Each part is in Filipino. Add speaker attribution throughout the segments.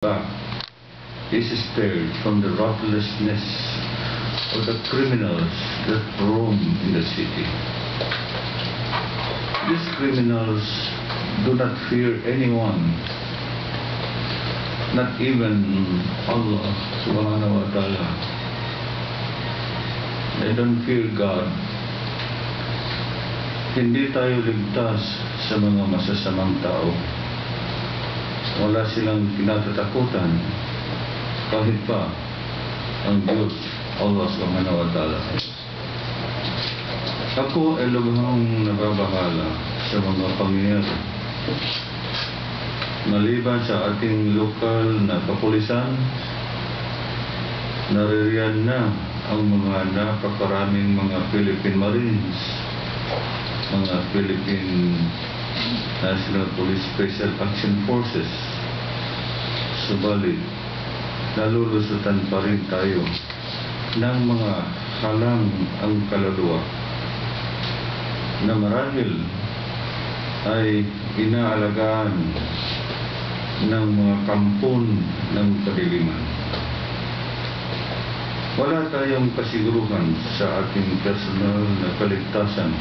Speaker 1: back is spared from the ruthlessness of the criminals that roam in the city. These criminals do not fear anyone, not even Allah subhanahu wa ta'ala. They don't fear God. Hindi tayo ligtas sa mga masasamang tao. Wala silang kinatatakutan kahit pa ang Diyos, Allah subhanahu wa ta'ala. Ako ay lubhang nababahala sa mga pangyayari. Maliban sa ating lokal na kapulisan, naririyan na ang mga napakaraming mga Philippine Marines, mga Philippine National Police Special Action Forces. Subalit, nalulusutan pa rin tayo ng mga halang ang kaluluwa na marahil ay inaalagaan ng mga kampon ng kadiliman. Wala tayong kasiguruhan sa ating personal na kaligtasan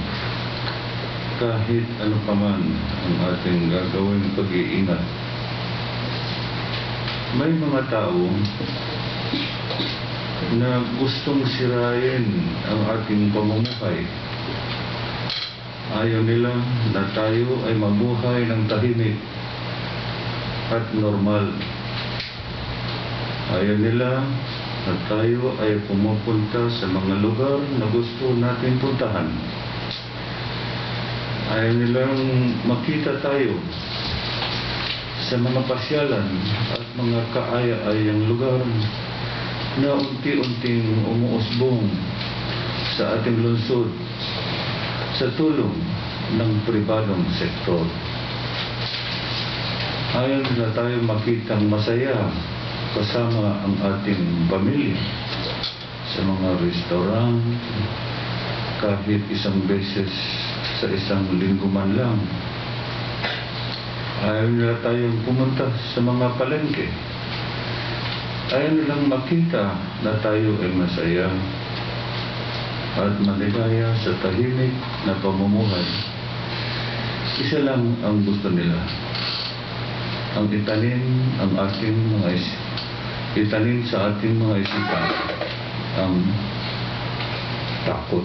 Speaker 1: kahit ano pa man ang ating gagawing pag-iingat. May mga tao na gustong sirain ang ating pamumuhay. Ayaw nila na tayo ay mabuhay ng tahimik at normal. Ayaw nila na tayo ay pumupunta sa mga lugar na gusto natin puntahan. Ayaw nilang makita tayo sa mga pasyalan at mga kaaya-ayang lugar na unti-unting umuusbong sa ating lungsod sa tulong ng pribadong sektor. Ayaw na tayo makitang masaya kasama ang ating pamilya sa mga restaurant kahit isang beses sa isang linggo man lang. Ayaw nila tayong pumunta sa mga palengke. Ayaw nilang makita na tayo ay masaya at maligaya sa tahimik na pamumuhay. Isa lang ang gusto nila. Ang itanim sa ating mga isipan ang takot.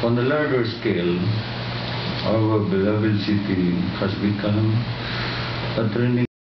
Speaker 1: On a larger scale, our beloved city has become a training